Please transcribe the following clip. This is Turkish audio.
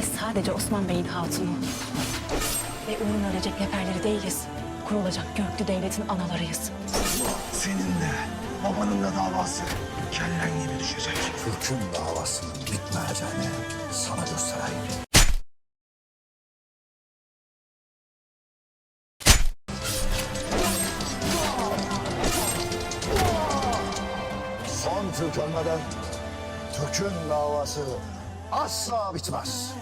Biz sadece Osman Bey'in hatunu ve uğruna ölecek neferleri değiliz. Kurulacak Göklü Devlet'in analarıyız. Senin de babanın da davası kellen gibi düşecek. Türk'ün davasının bitmeyeceğini sana göstereyim. Son Türk ölmeden Türk'ün davası asla bitmez.